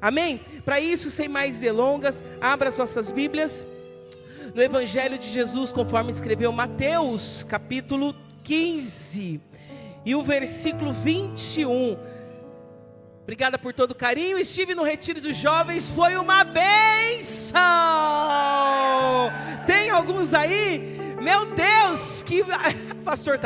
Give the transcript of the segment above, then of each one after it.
Amém? Para isso, sem mais delongas, abra as vossas Bíblias no Evangelho de Jesus, conforme escreveu Mateus, capítulo 15, e o versículo 21. Obrigada por todo o carinho. Estive no retiro dos jovens, foi uma bênção. Tem alguns aí? Meu Deus, que pastor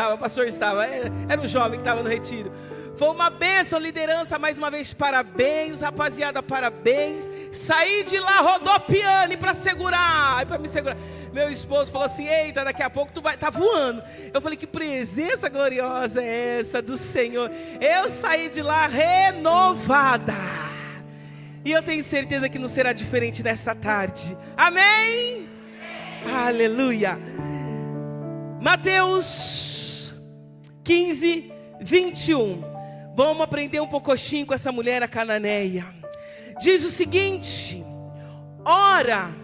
estava, era um jovem que estava no retiro. Foi uma bênção, liderança, mais uma vez, parabéns, rapaziada, parabéns. Saí de lá rodopiando para segurar, para me segurar. Meu esposo falou assim: eita, daqui a pouco tu vai estar voando. Eu falei: que presença gloriosa é essa do Senhor. Eu saí de lá renovada. E eu tenho certeza que não será diferente nessa tarde. Amém? Aleluia. Mateus 15, 21. Vamos aprender um pouquinho com essa mulher, a cananeia. Diz o seguinte: ora,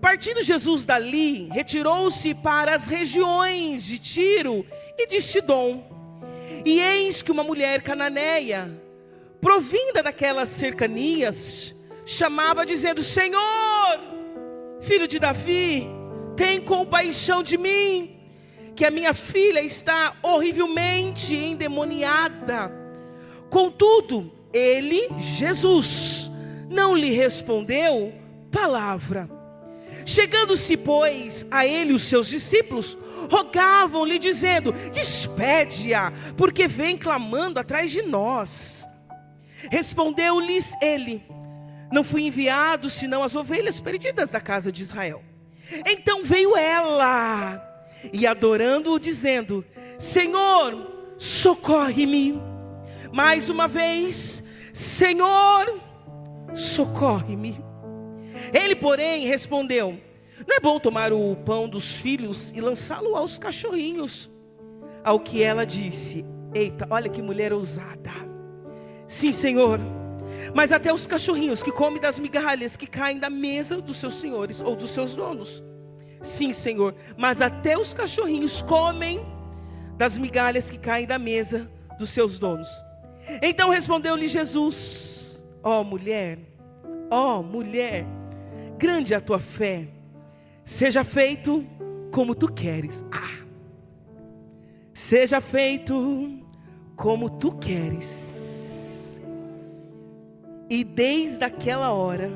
partindo Jesus dali, retirou-se para as regiões de Tiro e de Sidom. E eis que uma mulher cananeia, provinda daquelas cercanias, chamava dizendo: Senhor, filho de Davi, tem compaixão de mim, que a minha filha está horrivelmente endemoniada. Contudo, ele, Jesus, não lhe respondeu palavra. Chegando-se, pois, a ele os seus discípulos, rogavam-lhe dizendo: despede-a, porque vem clamando atrás de nós. Respondeu-lhes ele: não fui enviado senão as ovelhas perdidas da casa de Israel. Então veio ela, e adorando-o, dizendo: Senhor, socorre-me. Mais uma vez: Senhor, socorre-me. Ele, porém, respondeu: não é bom tomar o pão dos filhos e lançá-lo aos cachorrinhos? Ao que ela disse: eita, olha que mulher ousada. Sim, Senhor, mas até os cachorrinhos que comem das migalhas que caem da mesa dos seus senhores ou dos seus donos. Sim, Senhor, mas até os cachorrinhos comem das migalhas que caem da mesa dos seus donos. Então respondeu-lhe Jesus: ó mulher, grande é a tua fé, seja feito como tu queres. Seja feito como tu queres. E desde aquela hora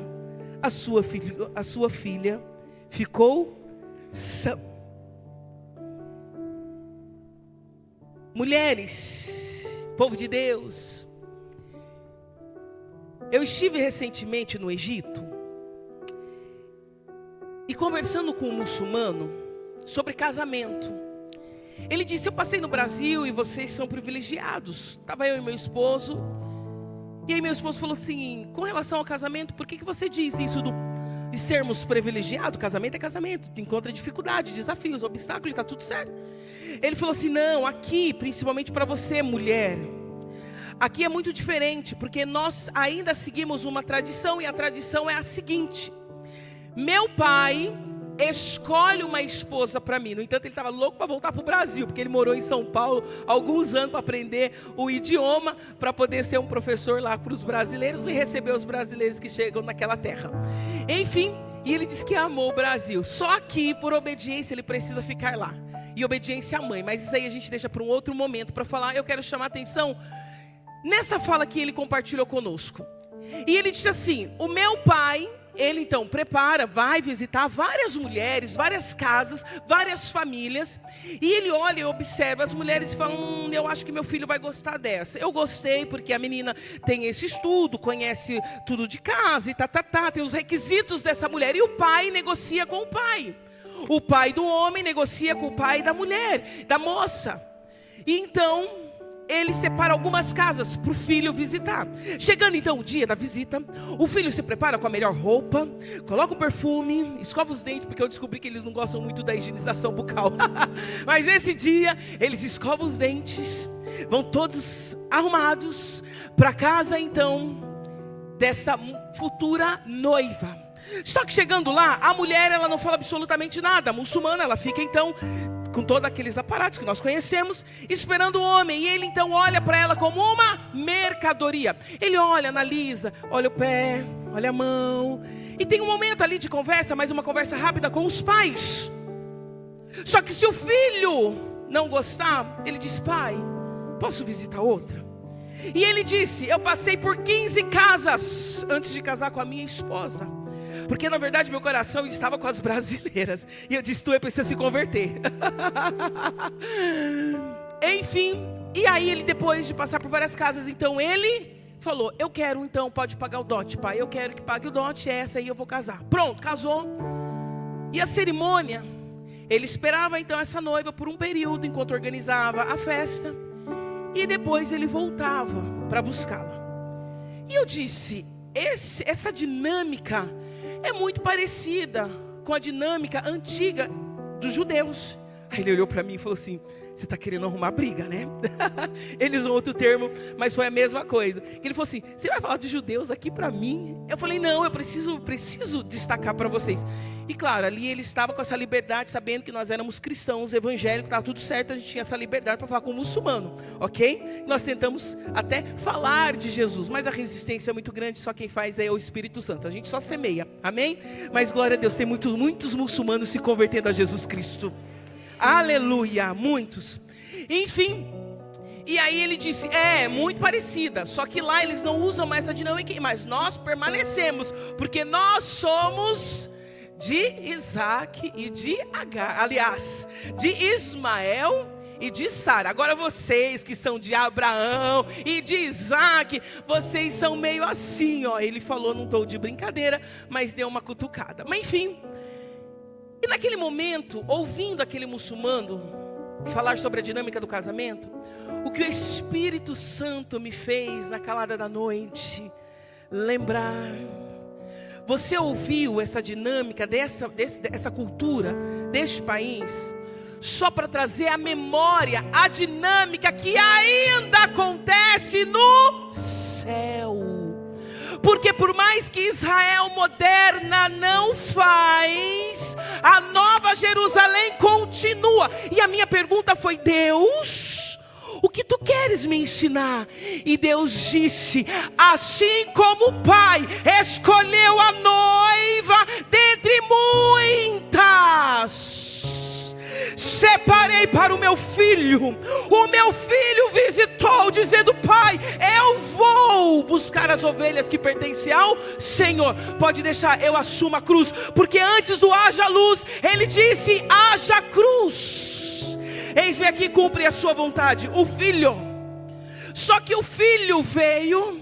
a sua filha ficou sã. Mulheres, povo de Deus, eu estive recentemente no Egito e conversando com um muçulmano sobre casamento. Ele disse: eu passei no Brasil e vocês são privilegiados. Estava eu e meu esposo. E aí meu esposo falou assim: com relação ao casamento, por que você diz isso de sermos privilegiados? Casamento é casamento, encontra dificuldade, desafios, obstáculos, está tudo certo. Ele falou assim: não, aqui, principalmente para você, mulher, aqui é muito diferente, porque nós ainda seguimos uma tradição, e a tradição é a seguinte: meu pai escolhe uma esposa para mim. No entanto, ele estava louco para voltar para o Brasil, porque ele morou em São Paulo há alguns anos para aprender o idioma, para poder ser um professor lá para os brasileiros e receber os brasileiros que chegam naquela terra. Enfim, e ele disse que amou o Brasil. Só que por obediência ele precisa ficar lá, e obediência à mãe. Mas isso aí a gente deixa para um outro momento para falar. Eu quero chamar a atenção nessa fala que ele compartilhou conosco. E ele disse assim: o meu pai, ele então prepara, vai visitar várias mulheres, várias casas, várias famílias. E ele olha e observa as mulheres e fala: eu acho que meu filho vai gostar dessa. Eu gostei porque a menina tem esse estudo, conhece tudo de casa e tem os requisitos dessa mulher. E o pai negocia com o pai. O pai do homem negocia com o pai da mulher, da moça. E então ele separa algumas casas para o filho visitar. Chegando então o dia da visita, o filho se prepara com a melhor roupa, coloca o perfume, escova os dentes, porque eu descobri que eles não gostam muito da higienização bucal. Mas esse dia eles escovam os dentes, vão todos arrumados para casa então dessa futura noiva. Só que chegando lá, a mulher, ela não fala absolutamente nada. A muçulmana, ela fica então com todos aqueles aparatos que nós conhecemos, esperando o homem. E ele então olha para ela como uma mercadoria. Ele olha, analisa, olha o pé, olha a mão. E tem um momento ali de conversa, mas uma conversa rápida com os pais. Só que se o filho não gostar, ele diz: pai, posso visitar outra? E ele disse: eu passei por 15 casas antes de casar com a minha esposa, porque na verdade meu coração estava com as brasileiras. E eu disse: tu precisa se converter. Enfim, e aí ele, depois de passar por várias casas, então ele falou: eu quero, então pode pagar o dote, pai, eu quero que pague o dote, essa aí eu vou casar. Pronto, casou. E a cerimônia, ele esperava então essa noiva por um período, enquanto organizava a festa, e depois ele voltava para buscá-la. E eu disse: essa dinâmica é muito parecida com a dinâmica antiga dos judeus. Aí ele olhou para mim e falou assim: você está querendo arrumar briga, né? Ele usou outro termo, mas foi a mesma coisa. Ele falou assim: você vai falar de judeus aqui para mim? Eu falei: não, eu preciso destacar para vocês. E claro, ali ele estava com essa liberdade, sabendo que nós éramos cristãos, evangélicos, estava tudo certo, a gente tinha essa liberdade para falar com o muçulmano, ok? Nós tentamos até falar de Jesus, mas a resistência é muito grande, só quem faz é o Espírito Santo, a gente só semeia, amém? Mas glória a Deus, tem muitos muçulmanos se convertendo a Jesus Cristo. Aleluia, muitos. Enfim, e aí ele disse: é muito parecida, só que lá eles não usam mais essa dinâmica, mas nós permanecemos, porque nós somos de Isaac e de Agar, aliás, de Ismael e de Sara. Agora vocês que são de Abraão e de Isaac, vocês são meio assim, ó. Ele falou num tom de brincadeira, mas deu uma cutucada. Mas enfim, e naquele momento, ouvindo aquele muçulmano falar sobre a dinâmica do casamento, o que o Espírito Santo me fez na calada da noite lembrar. Você ouviu essa dinâmica dessa cultura, deste país, só para trazer à memória a dinâmica que ainda acontece no céu. Porque por mais que Israel moderna não faz, a nova Jerusalém continua. E a minha pergunta foi: Deus, o que tu queres me ensinar? E Deus disse: assim como o pai escolheu a noiva dentre muitas, separei para o meu filho. O meu filho visitou, dizendo: pai, eu vou buscar as ovelhas que pertencem ao Senhor. Pode deixar, eu assumo a cruz. Porque antes do haja luz, ele disse: haja cruz. Eis-me aqui, cumpre a sua vontade. O filho. Só que o filho veio,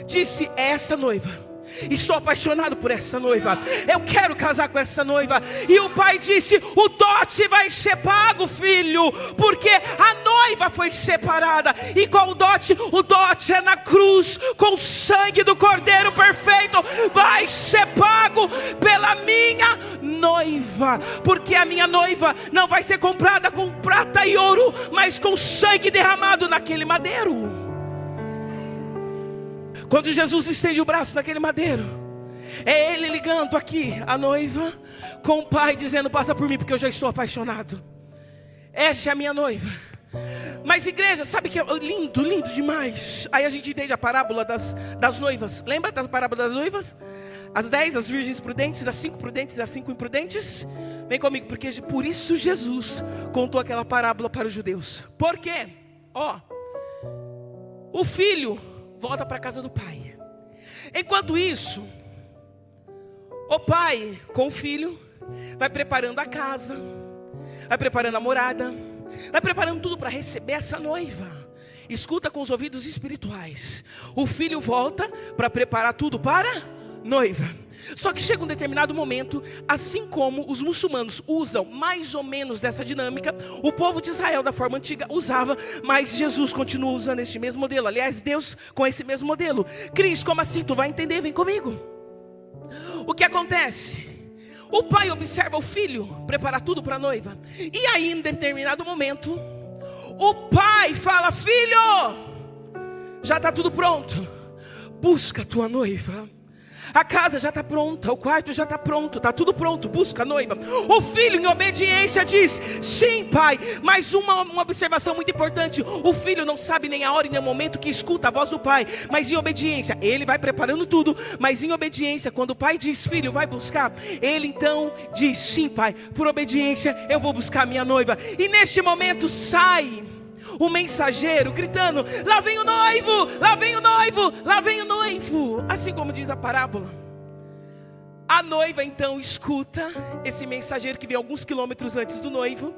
disse: essa noiva, estou apaixonado por essa noiva, eu quero casar com essa noiva. E o pai disse: o dote vai ser pago, filho, porque a noiva foi separada. E qual o dote? O dote é na cruz, com o sangue do Cordeiro perfeito, vai ser pago pela minha noiva. Porque a minha noiva não vai ser comprada com prata e ouro, mas com sangue derramado naquele madeiro. Quando Jesus estende o braço naquele madeiro, é ele ligando aqui a noiva com o pai, dizendo: passa por mim, porque eu já estou apaixonado. Esta é a minha noiva. Mas igreja, sabe que é lindo, lindo demais. Aí a gente entende a parábola das noivas. Lembra das parábolas das noivas? As 10, as virgens prudentes, as 5 prudentes e as 5 imprudentes. Vem comigo, porque por isso Jesus contou aquela parábola para os judeus. Por quê? Ó, o filho volta para a casa do pai. Enquanto isso, o pai com o filho vai preparando a casa, vai preparando a morada, vai preparando tudo para receber essa noiva. Escuta com os ouvidos espirituais. O filho volta para preparar tudo para a noiva. Só que chega um determinado momento, assim como os muçulmanos usam mais ou menos dessa dinâmica, o povo de Israel da forma antiga usava, mas Jesus continua usando este mesmo modelo. Aliás, Deus com esse mesmo modelo. Cris, como assim? Tu vai entender, vem comigo. O que acontece? O pai observa o filho preparar tudo para a noiva. E aí, em determinado momento, o pai fala: filho, já está tudo pronto, busca a tua noiva. A casa já está pronta, o quarto já está pronto, está tudo pronto, busca a noiva. O filho em obediência diz, sim pai. Mas uma observação muito importante, o filho não sabe nem a hora e nem o momento que escuta a voz do pai. Mas em obediência, ele vai preparando tudo. Mas em obediência, quando o pai diz, filho, vai buscar, ele então diz, sim pai, por obediência eu vou buscar a minha noiva. E neste momento sai o mensageiro gritando, lá vem o noivo, lá vem o noivo, lá vem o noivo. Assim como diz a parábola. A noiva então escuta esse mensageiro que vem alguns quilômetros antes do noivo.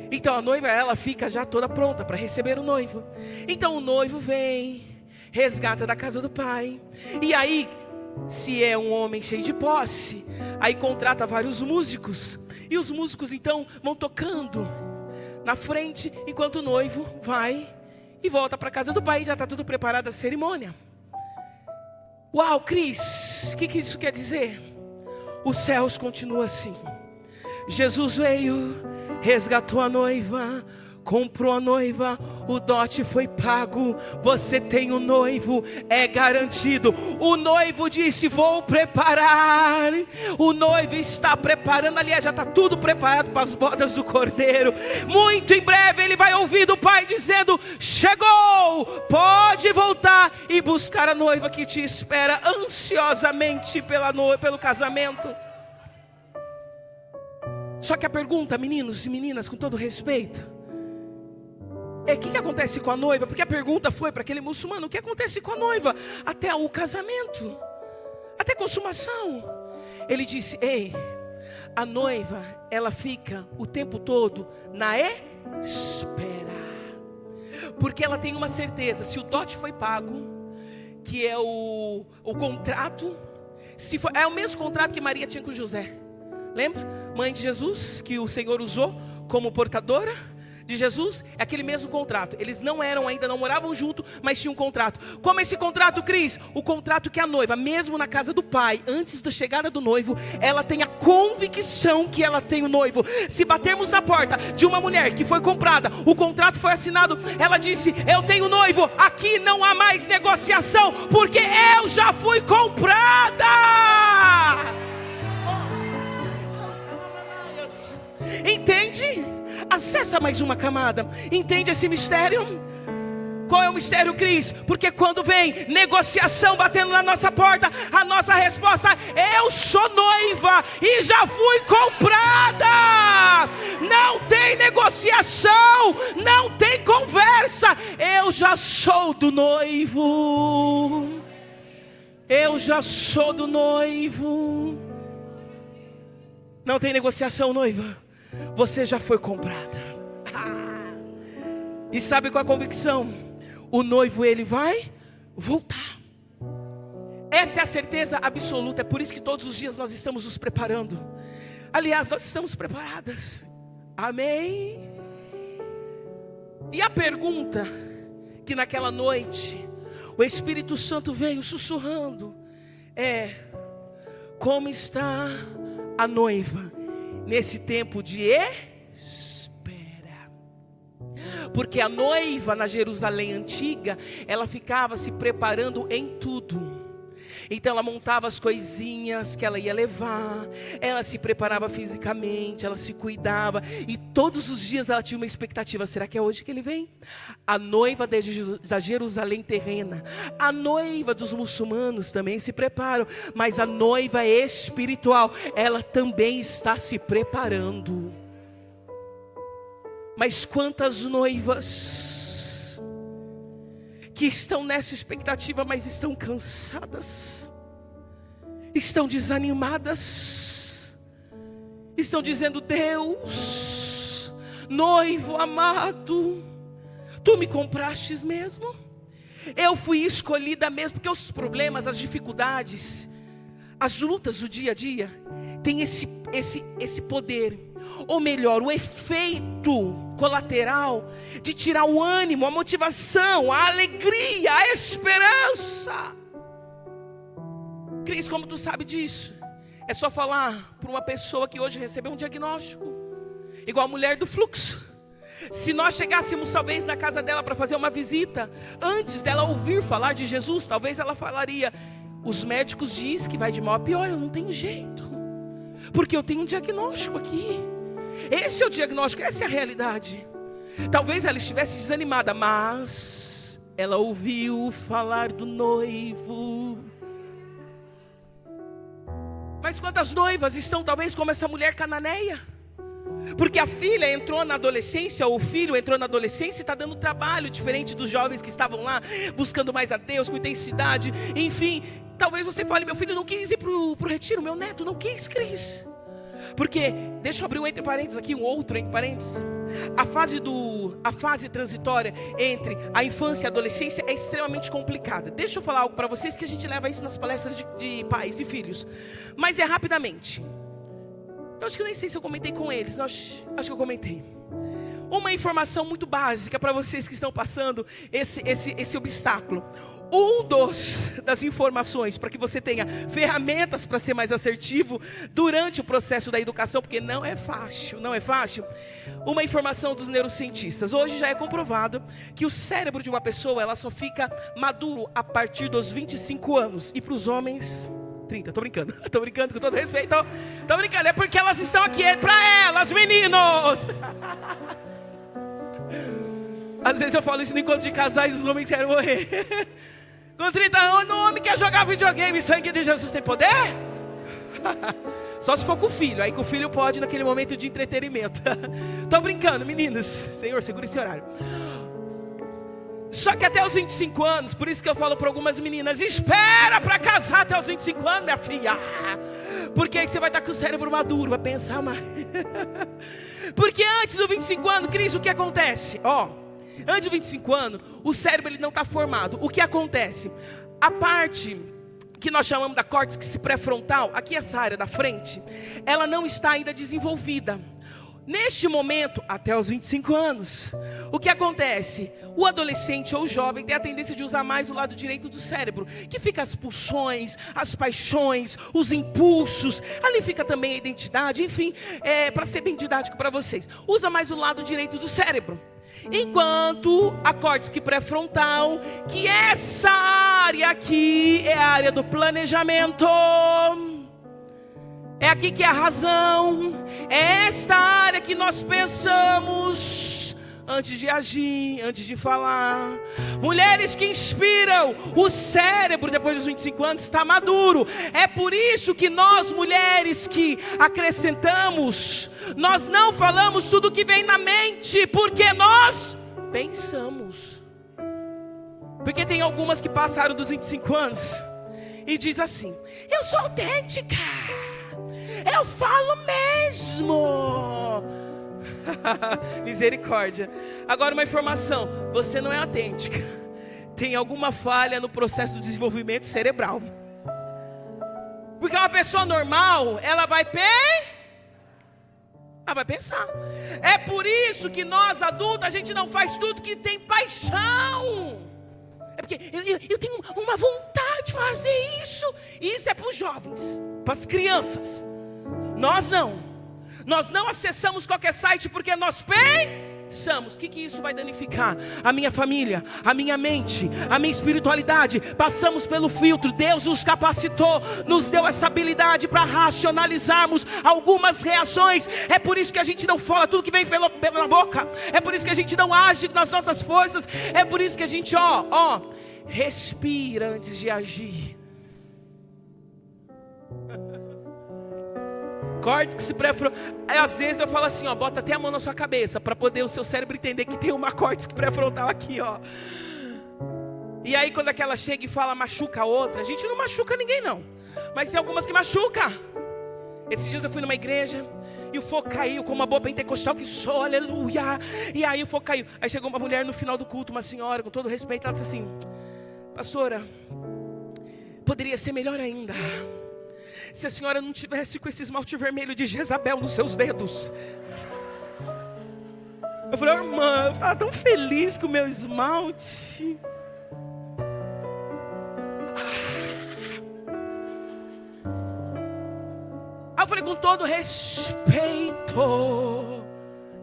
Então a noiva, ela fica já toda pronta para receber o noivo. Então o noivo vem, resgata da casa do pai. E aí, se é um homem cheio de posse, aí contrata vários músicos. E os músicos então vão tocando na frente, enquanto o noivo vai e volta para a casa do pai. Já está tudo preparado a cerimônia. Uau, Cris, o que isso quer dizer? Os céus continuam assim. Jesus veio, resgatou a noiva, comprou a noiva, o dote foi pago, você tem um noivo, é garantido. O noivo disse, vou preparar. O noivo está preparando, aliás, já está tudo preparado para as bodas do cordeiro. Muito em breve ele vai ouvir do pai dizendo, chegou, pode voltar e buscar a noiva que te espera ansiosamente pelo casamento. Só que a pergunta, meninos e meninas, com todo respeito, o que acontece com a noiva? Porque a pergunta foi para aquele muçulmano, o que acontece com a noiva até o casamento, até a consumação? Ele disse, ei, a noiva, ela fica o tempo todo na espera, porque ela tem uma certeza, se o dote foi pago, que é o contrato, se for, é o mesmo contrato que Maria tinha com José. Lembra? Mãe de Jesus, que o Senhor usou como portadora de Jesus, é aquele mesmo contrato. Eles não moravam junto, mas tinham um contrato. Como esse contrato, Cris? O contrato que a noiva, mesmo na casa do pai, antes da chegada do noivo, ela tem a convicção que ela tem o noivo. Se batermos na porta de uma mulher que foi comprada, o contrato foi assinado, ela disse, eu tenho noivo, aqui não há mais negociação, porque eu já fui comprada. Entende? Acessa mais uma camada. Entende esse mistério? Qual é o mistério, Cris? Porque quando vem negociação batendo na nossa porta, a nossa resposta, eu sou noiva e já fui comprada. Não tem negociação, não tem conversa. Eu já sou do noivo. Eu já sou do noivo. Não tem negociação, noiva. Você já foi comprada. E sabe qual é a convicção? O noivo, ele vai voltar. Essa é a certeza absoluta. É por isso que todos os dias nós estamos nos preparando. Aliás, nós estamos preparadas. Amém? E a pergunta que naquela noite o Espírito Santo veio sussurrando é: como está a noiva nesse tempo de espera? Porque a noiva na Jerusalém antiga, ela ficava se preparando em tudo. Então ela montava as coisinhas que ela ia levar, ela se preparava fisicamente, ela se cuidava, e todos os dias ela tinha uma expectativa: será que é hoje que ele vem? A noiva da Jerusalém terrena, a noiva dos muçulmanos também se preparam, mas a noiva espiritual, ela também está se preparando. Mas quantas noivas que estão nessa expectativa, mas estão cansadas, estão desanimadas, estão dizendo: Deus, noivo amado, tu me comprastes mesmo? Eu fui escolhida mesmo? Porque os problemas, as dificuldades, as lutas do dia a dia tem esse poder, ou melhor, o efeito colateral de tirar o ânimo, a motivação, a alegria, a esperança. Cris, como tu sabe disso? É só falar para uma pessoa que hoje recebeu um diagnóstico, igual a mulher do fluxo. Se nós chegássemos talvez na casa dela para fazer uma visita, antes dela ouvir falar de Jesus, talvez ela falaria: Os médicos dizem que vai de mal a pior, eu não tenho jeito. Porque eu tenho um diagnóstico aqui. Esse é o diagnóstico, essa é a realidade. Talvez ela estivesse desanimada, mas ela ouviu falar do noivo. Mas quantas noivas estão talvez como essa mulher cananeia? Porque a filha entrou na adolescência, ou o filho entrou na adolescência e está dando trabalho, diferente dos jovens que estavam lá, buscando mais a Deus, com intensidade. Enfim, talvez você fale, meu filho não quis ir para o retiro, meu neto não quis, Cris. Porque, deixa eu abrir um entre parênteses aqui, um outro entre parênteses. A fase transitória entre a infância e a adolescência é extremamente complicada. Deixa eu falar algo para vocês que a gente leva isso nas palestras de pais e filhos. Mas é rapidamente. Eu acho que eu nem sei se eu comentei com eles, acho que eu comentei. Uma informação muito básica para vocês que estão passando esse obstáculo. Das informações para que você tenha ferramentas para ser mais assertivo durante o processo da educação, porque não é fácil. Uma informação dos neurocientistas. Hoje já é comprovado que o cérebro de uma pessoa, ela só fica maduro a partir dos 25 anos. E para os homens... 30, tô brincando com todo respeito, tô brincando, é porque elas estão aqui, é pra elas, meninos. Às vezes eu falo isso no encontro de casais, os homens querem morrer. Com 30 anos, o homem quer jogar videogame, sangue de Jesus tem poder? Só se for com o filho, aí com o filho pode naquele momento de entretenimento. Tô brincando, meninos, Senhor, segura esse horário. Só que até os 25 anos, por isso que eu falo para algumas meninas, espera para casar até os 25 anos, minha filha. Porque aí você vai estar com o cérebro maduro, vai pensar mais. Porque antes dos 25 anos, Cris, o que acontece? Antes dos 25 anos, o cérebro ele não está formado. O que acontece? A parte que nós chamamos da córtex pré-frontal, aqui essa área da frente, ela não está ainda desenvolvida. Neste momento, até os 25 anos, o que acontece? O adolescente ou o jovem tem a tendência de usar mais o lado direito do cérebro, que fica as pulsões, as paixões, os impulsos, ali fica também a identidade, enfim, para ser bem didático para vocês, usa mais o lado direito do cérebro. Enquanto a córtex pré-frontal, que essa área aqui é a área do planejamento, é aqui que é a razão, é esta área que nós pensamos antes de agir, antes de falar. Mulheres que inspiram, o cérebro depois dos 25 anos está maduro. É por isso que nós mulheres que acrescentamos, nós não falamos tudo o que vem na mente, porque nós pensamos. Porque tem algumas que passaram dos 25 anos e diz assim, eu sou autêntica, eu falo mesmo. Misericórdia. Agora uma informação, você não é autêntica. Tem alguma falha no processo de desenvolvimento cerebral. Porque uma pessoa normal, ela vai pensar. É por isso que nós adultos, a gente não faz tudo que tem paixão. É porque eu tenho uma vontade de fazer isso. E isso é para os jovens, para as crianças. Nós não acessamos qualquer site porque nós pensamos. O que isso vai danificar? A minha família, a minha mente, a minha espiritualidade. Passamos pelo filtro, Deus nos capacitou, nos deu essa habilidade para racionalizarmos algumas reações. É por isso que a gente não fala tudo que vem pela boca. É por isso que a gente não age nas nossas forças. É por isso que a gente respira antes de agir. Córtex pré-frontal. Às vezes eu falo assim, bota até a mão na sua cabeça, para poder o seu cérebro entender que tem uma córtex pré-frontal aqui, E aí quando aquela chega e fala machuca a outra, a gente não machuca ninguém não, mas tem algumas que machuca. Esses dias eu fui numa igreja e o fogo caiu, como uma boa pentecostal que sou, aleluia. E aí o fogo caiu. Aí chegou uma mulher no final do culto, uma senhora, com todo respeito, ela disse assim, pastora, poderia ser melhor ainda se a senhora não tivesse com esse esmalte vermelho de Jezabel nos seus dedos. Eu falei, irmã, eu estava tão feliz com o meu esmalte. Aí eu falei, com todo respeito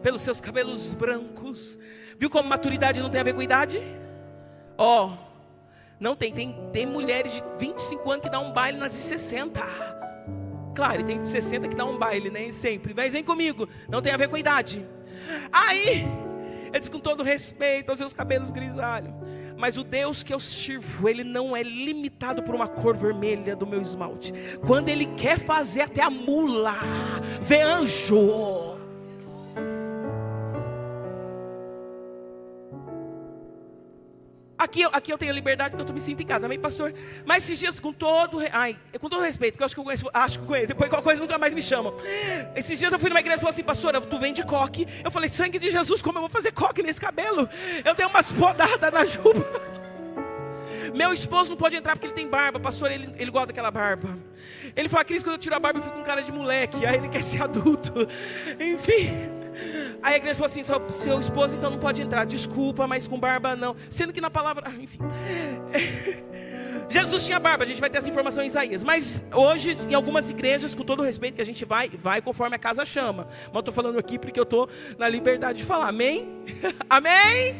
pelos seus cabelos brancos, viu como maturidade não tem a ver com idade? Não tem. Tem mulheres de 25 anos que dão um baile nas de 60. Claro, tem de 60 que dá um baile, nem sempre. Mas vem comigo, não tem a ver com a idade. Aí, eu disse com todo respeito aos seus cabelos grisalhos, mas o Deus que eu sirvo, Ele não é limitado por uma cor vermelha do meu esmalte. Quando Ele quer fazer até a mula ver anjo. Aqui eu tenho liberdade porque eu me sinto em casa, amém, pastor? Mas esses dias, com todo respeito, porque eu acho que eu conheço, depois qualquer coisa nunca mais me chamam. Esses dias eu fui numa igreja e falei assim, pastora, tu vende coque? Eu falei, sangue de Jesus, como eu vou fazer coque nesse cabelo? Eu dei umas podadas na juba. Meu esposo não pode entrar porque ele tem barba, pastor, ele gosta daquela barba. Ele fala, Cris, quando eu tiro a barba eu fico com cara de moleque, aí ele quer ser adulto. Enfim... Aí a igreja falou assim, seu esposo então não pode entrar. Desculpa, mas com barba não. Sendo que na palavra, enfim. Jesus tinha barba, a gente vai ter essa informação em Isaías. Mas hoje, em algumas igrejas, com todo o respeito que a gente vai conforme a casa chama. Mas eu estou falando aqui porque eu estou na liberdade de falar, amém? Amém?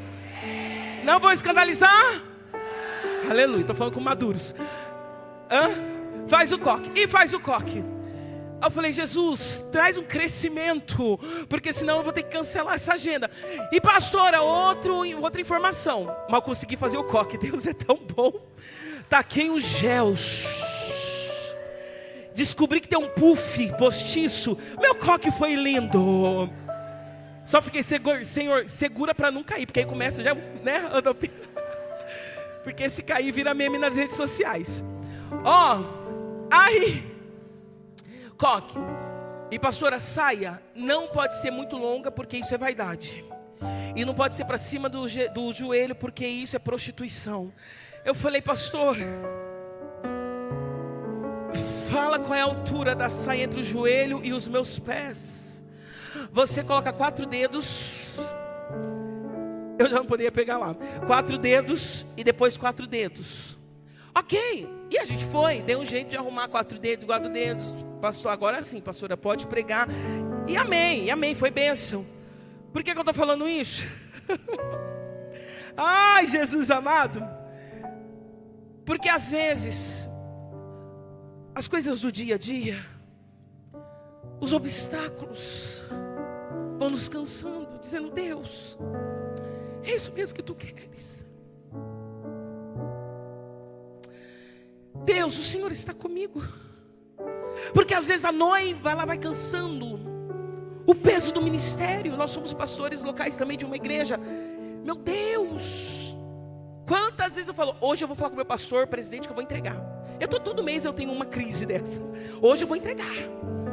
Não vou escandalizar? Aleluia, estou falando com maduros. Faz o coque, e faz o coque. Eu falei, Jesus, traz um crescimento, porque senão eu vou ter que cancelar essa agenda. E pastora, outra informação. Mal consegui fazer o coque, Deus é tão bom. Taquei os gels. Descobri que tem um puff postiço. Meu coque foi lindo. Só fiquei Senhor, segura para não cair, porque aí começa já, né? Porque se cair vira meme nas redes sociais. Aí... coque. E pastora, saia não pode ser muito longa, porque isso é vaidade. E não pode ser para cima do joelho, porque isso é prostituição. Eu falei, pastor, fala qual é a altura da saia entre o joelho e os meus pés. Você coloca 4 dedos. Eu já não poderia pegar lá. 4 dedos e depois 4 dedos. Ok. E a gente foi, deu um jeito de arrumar 4 dedos, 4 dedos. Pastor, agora sim, pastora, pode pregar. E amém, foi bênção. Por que eu estou falando isso? Ai, Jesus amado. Porque às vezes, as coisas do dia a dia, os obstáculos, vão nos cansando, dizendo, Deus, é isso mesmo que tu queres. Deus, o Senhor está comigo. Porque às vezes a noiva, ela vai cansando o peso do ministério. Nós somos pastores locais também de uma igreja. Meu Deus, quantas vezes eu falo, hoje eu vou falar com o meu pastor, presidente, que eu vou entregar. Todo mês eu tenho uma crise dessa. Hoje eu vou entregar.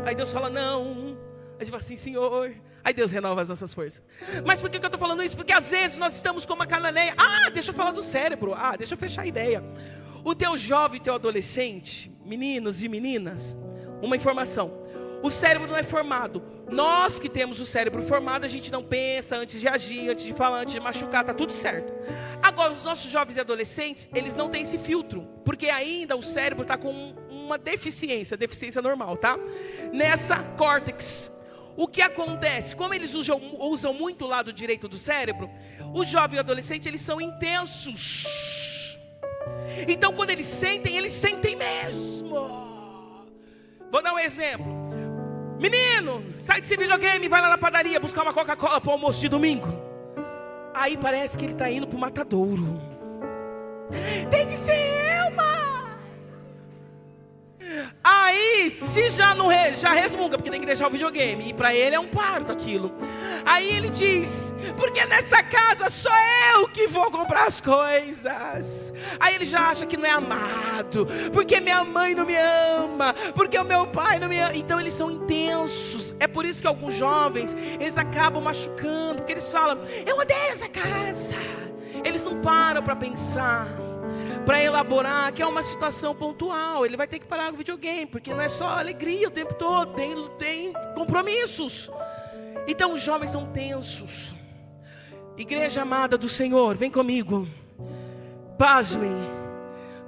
Aí Deus fala, não. Aí a gente fala assim, Senhor. Aí Deus renova as nossas forças. Mas por que eu estou falando isso? Porque às vezes nós estamos como a cananeia. Deixa eu falar do cérebro. Deixa eu fechar a ideia. O teu jovem, teu adolescente, meninos e meninas, uma informação. O cérebro não é formado. Nós que temos o cérebro formado, a gente não pensa antes de agir, antes de falar, antes de machucar, está tudo certo. Agora, os nossos jovens e adolescentes, eles não têm esse filtro, porque ainda o cérebro está com uma deficiência normal, tá? Nessa córtex. O que acontece? Como eles usam muito o lado direito do cérebro, o jovem e o adolescente, eles são intensos. Então quando eles sentem mesmo. Vou dar um exemplo. Menino, sai desse videogame, vai lá na padaria buscar uma Coca-Cola para o almoço de domingo. Aí parece que ele está indo para o matadouro. Tem que ser uma. Aí, se já não já resmunga, porque tem que deixar o videogame, e para ele é um parto aquilo. Aí ele diz, porque nessa casa sou eu que vou comprar as coisas. Aí ele já acha que não é amado, porque minha mãe não me ama, porque o meu pai não me ama. Então eles são intensos. É por isso que alguns jovens, eles acabam machucando, porque eles falam, eu odeio essa casa. Eles não param para pensar, para elaborar que é uma situação pontual. Ele vai ter que parar com o videogame, porque não é só alegria o tempo todo, tem compromissos. Então os jovens são tensos. Igreja amada do Senhor, vem comigo. Pasmem,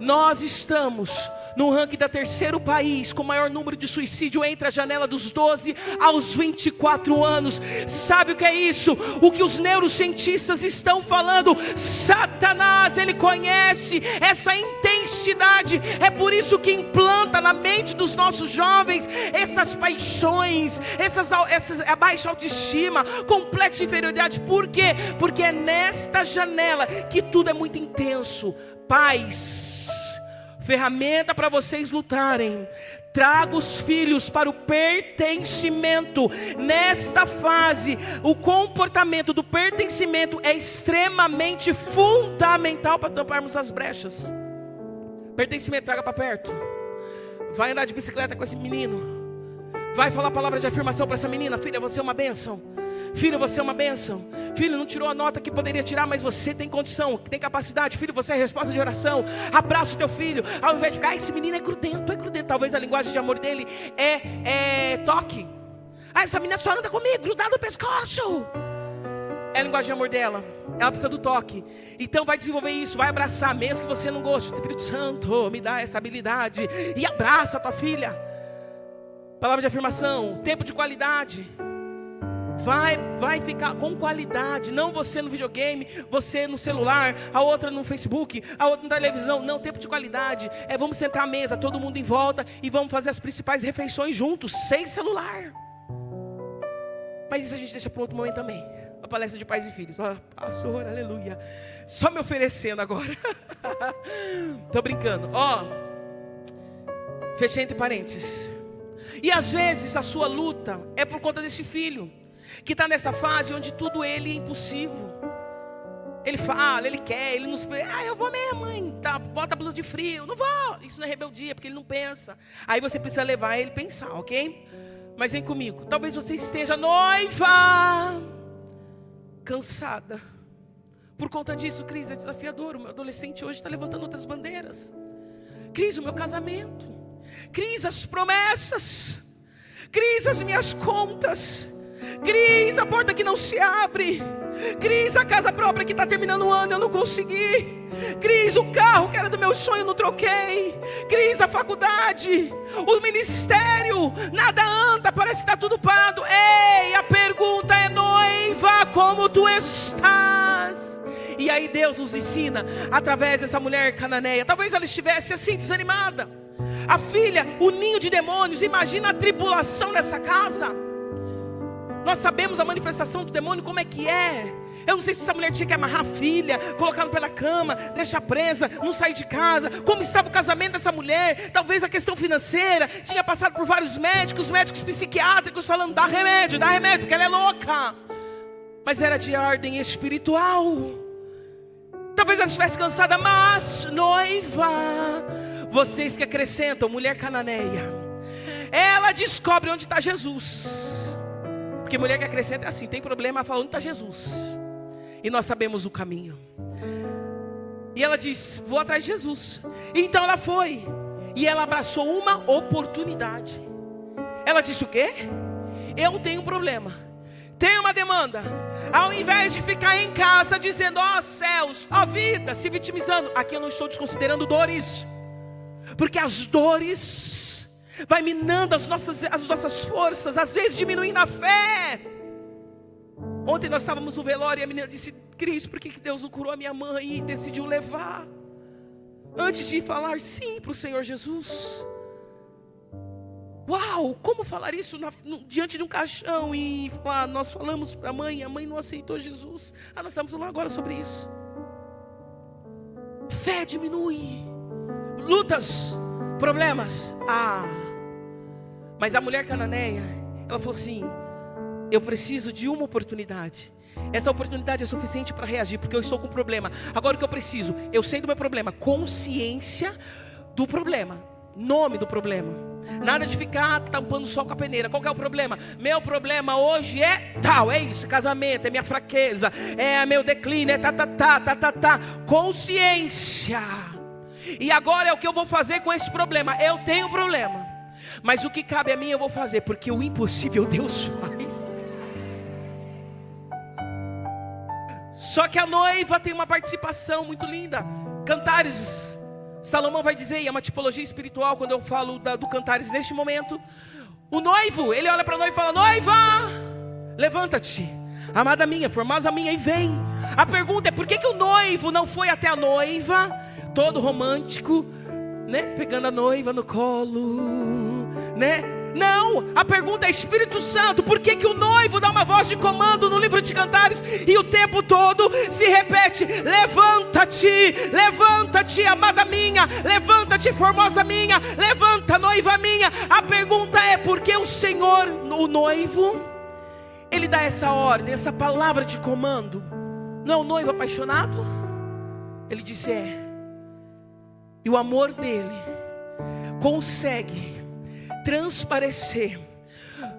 Nós estamos no ranking da terceiro país com maior número de suicídio entre a janela dos 12 aos 24 anos. Sabe o que é isso? O que os neurocientistas estão falando? Satanás, ele conhece essa intensidade. É por isso que implanta na mente dos nossos jovens essas paixões, essa baixa autoestima, complexo de inferioridade. Por quê? Porque é nesta janela que tudo é muito intenso. Pais, ferramenta para vocês lutarem. Traga os filhos para o pertencimento. Nesta fase, o comportamento do pertencimento é extremamente fundamental para tamparmos as brechas. Pertencimento, traga para perto. Vai andar de bicicleta com esse menino. Vai falar palavra de afirmação para essa menina. Filha, você é uma bênção. Filho, você é uma bênção. Filho, não tirou a nota que poderia tirar, mas você tem condição, tem capacidade. Filho, você é resposta de oração. Abraça o teu filho. Ao invés de ficar, esse menino é grudento, é grudento. Talvez a linguagem de amor dele é toque. Essa menina só anda comigo, grudada no pescoço. É a linguagem de amor dela. Ela precisa do toque. Então vai desenvolver isso, vai abraçar, mesmo que você não goste. Espírito Santo, me dá essa habilidade. E abraça a tua filha. Palavra de afirmação, tempo de qualidade. Vai ficar com qualidade. Não você no videogame, você no celular, a outra no Facebook, a outra na televisão. Não, tempo de qualidade. Vamos sentar à mesa, todo mundo em volta, e vamos fazer as principais refeições juntos, sem celular. Mas isso a gente deixa para outro momento também. A palestra de pais e filhos. Pastor, aleluia. Só me oferecendo agora. Tô brincando. Fechei entre parênteses. E às vezes a sua luta é por conta desse filho que está nessa fase onde tudo ele é impossível. Ele fala, ele quer, ele nos... eu vou mesmo, mãe, tá, bota a blusa de frio. Não vou, isso não é rebeldia, porque ele não pensa. Aí você precisa levar ele a pensar, ok? Mas vem comigo, talvez você esteja noiva, cansada. Por conta disso, Cris, é desafiador. O meu adolescente hoje está levantando outras bandeiras. Cris, o meu casamento. Cris, as promessas. Cris, as minhas contas. Cris, a porta que não se abre. Cris, a casa própria que está terminando o ano, eu não consegui. Cris, o carro que era do meu sonho, eu não troquei. Cris, a faculdade, o ministério, nada anda, parece que está tudo parado. Ei, a pergunta é: noiva, como tu estás? E aí Deus nos ensina, através dessa mulher cananeia. Talvez ela estivesse assim, desanimada. A filha, o ninho de demônios. Imagina a tribulação dessa casa. Nós sabemos a manifestação do demônio como é que é. Eu não sei se essa mulher tinha que amarrar a filha, colocar no pé da cama, deixar presa, não sair de casa. Como estava o casamento dessa mulher? Talvez a questão financeira. Tinha passado por vários médicos psiquiátricos falando: dá remédio, porque ela é louca. Mas era de ordem espiritual. Talvez ela estivesse cansada, mas noiva. Vocês que acrescentam, mulher cananeia, ela descobre onde está Jesus. Porque mulher que acrescenta é assim, tem problema, ela fala: onde está Jesus? E nós sabemos o caminho. E ela diz: vou atrás de Jesus. Então ela foi. E ela abraçou uma oportunidade. Ela disse o quê? Eu tenho um problema, tenho uma demanda. Ao invés de ficar em casa dizendo: ó céus, ó vida, se vitimizando. Aqui eu não estou desconsiderando dores. Porque as dores vai minando as nossas forças, às vezes diminuindo a fé. Ontem nós estávamos no velório e a menina disse: Cris, por que Deus não curou a minha mãe e decidiu levar? Antes de falar sim para o Senhor Jesus. Uau, como falar isso diante de um caixão e falar: nós falamos para a mãe não aceitou Jesus. Nós estamos falando agora sobre isso. Fé diminui. Lutas, problemas. Mas a mulher cananeia, ela falou assim: eu preciso de uma oportunidade. Essa oportunidade é suficiente para reagir, porque eu estou com um problema. Agora o que eu preciso? Eu sei do meu problema, consciência do problema, nome do problema. Nada de ficar tampando o sol com a peneira. Qual que é o problema? Meu problema hoje é tal, é isso, casamento, é minha fraqueza, é meu declínio, é consciência. E agora é o que eu vou fazer com esse problema. Eu tenho problema, mas o que cabe a mim eu vou fazer, porque o impossível Deus faz. Só que a noiva tem uma participação muito linda. Cantares Salomão vai dizer, e é uma tipologia espiritual quando eu falo do Cantares neste momento, o noivo, ele olha para a noiva e fala: noiva, levanta-te, amada minha, formosa minha, e vem. A pergunta é: por que o noivo não foi até a noiva, todo romântico, né, pegando a noiva no colo, né? Não, a pergunta é: Espírito Santo, por que o noivo dá uma voz de comando no livro de Cantares e o tempo todo se repete: levanta-te, levanta-te, amada minha, levanta-te, formosa minha, levanta, noiva minha. A pergunta é: por que o Senhor, o noivo, ele dá essa ordem, essa palavra de comando? Não é o noivo apaixonado? Ele disse: é. E o amor dele consegue transparecer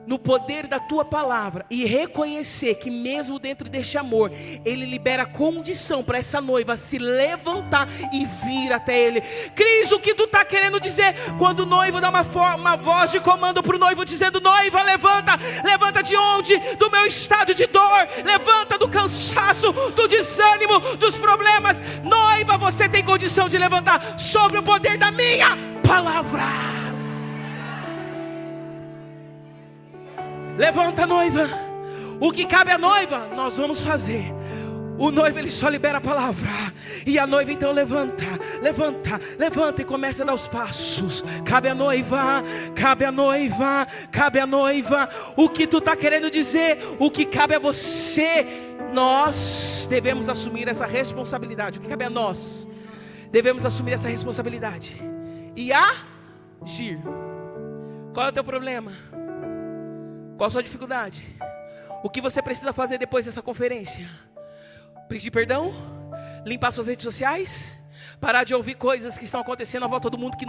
no poder da tua palavra e reconhecer que mesmo dentro deste amor, ele libera condição para essa noiva se levantar e vir até ele. Cris, o que tu está querendo dizer quando o noivo dá uma voz de comando para o noivo, dizendo: noiva, levanta, levanta de onde? Do meu estado de dor, levanta do cansaço, do desânimo, dos problemas. Noiva, você tem condição de levantar sobre o poder da minha palavra. Levanta, noiva. O que cabe à noiva, nós vamos fazer. O noivo, ele só libera a palavra. E a noiva então levanta, levanta, levanta e começa a dar os passos. Cabe à noiva, cabe à noiva, cabe à noiva. O que tu está querendo dizer? O que cabe a você? Nós devemos assumir essa responsabilidade. O que cabe a nós? Devemos assumir essa responsabilidade e agir. Qual é o teu problema? Qual a sua dificuldade? O que você precisa fazer depois dessa conferência? Pedir perdão? Limpar suas redes sociais? Parar de ouvir coisas que estão acontecendo à volta do mundo que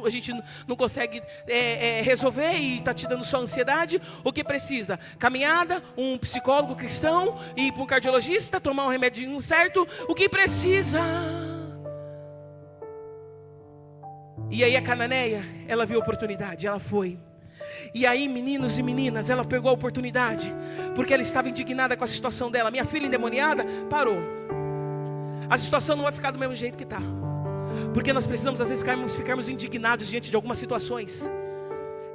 a gente não consegue resolver e está te dando só ansiedade? O que precisa? Caminhada, um psicólogo cristão, ir para um cardiologista, tomar um remedinho certo? O que precisa? E aí a cananeia, ela viu a oportunidade, ela foi. E aí, meninos e meninas, ela pegou a oportunidade, porque ela estava indignada com a situação dela. Minha filha endemoniada, parou. A situação não vai ficar do mesmo jeito que está, porque nós precisamos às vezes ficarmos indignados diante de algumas situações.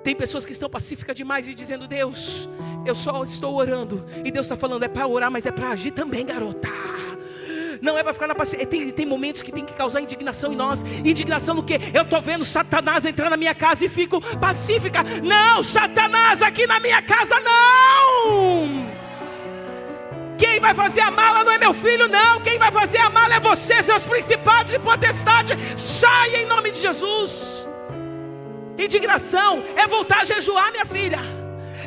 Tem pessoas que estão pacíficas demais e dizendo: Deus, eu só estou orando. E Deus está falando: é para orar, mas é para agir também, garota. Não é para ficar na paciência. Tem momentos que tem que causar indignação em nós. Indignação no quê? Eu estou vendo Satanás entrar na minha casa e fico pacífica. Não, Satanás aqui na minha casa não. Quem vai fazer a mala não é meu filho, não. Quem vai fazer a mala é você, seus principados e potestade. Saia em nome de Jesus. Indignação é voltar a jejuar, minha filha.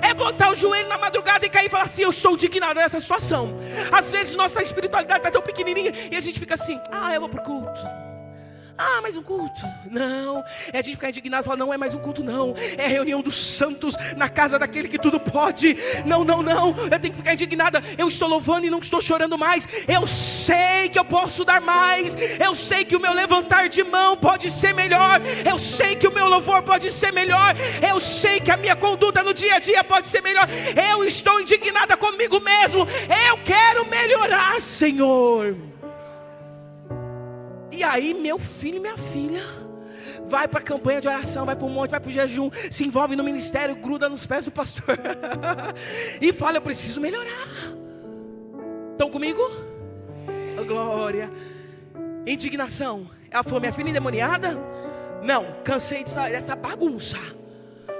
É botar o joelho na madrugada e cair e falar assim: eu estou indignado nessa situação. Às vezes nossa espiritualidade está tão pequenininha e a gente fica assim: eu vou para o culto. Mais um culto. Não, é a gente ficar indignado e falar: não é mais um culto não. É a reunião dos santos na casa daquele que tudo pode. Não, eu tenho que ficar indignada. Eu estou louvando e não estou chorando mais. Eu sei que eu posso dar mais. Eu sei que o meu levantar de mão pode ser melhor. Eu sei que o meu louvor pode ser melhor. Eu sei que a minha conduta no dia a dia pode ser melhor. Eu estou indignada comigo mesmo. Eu quero melhorar, Senhor. E aí, meu filho e minha filha, vai para a campanha de oração, vai para o monte, vai para o jejum, se envolve no ministério, gruda nos pés do pastor e fala: eu preciso melhorar. Estão comigo? Oh, glória. Indignação. Ela falou: minha filha endemoniada? Não, cansei dessa bagunça.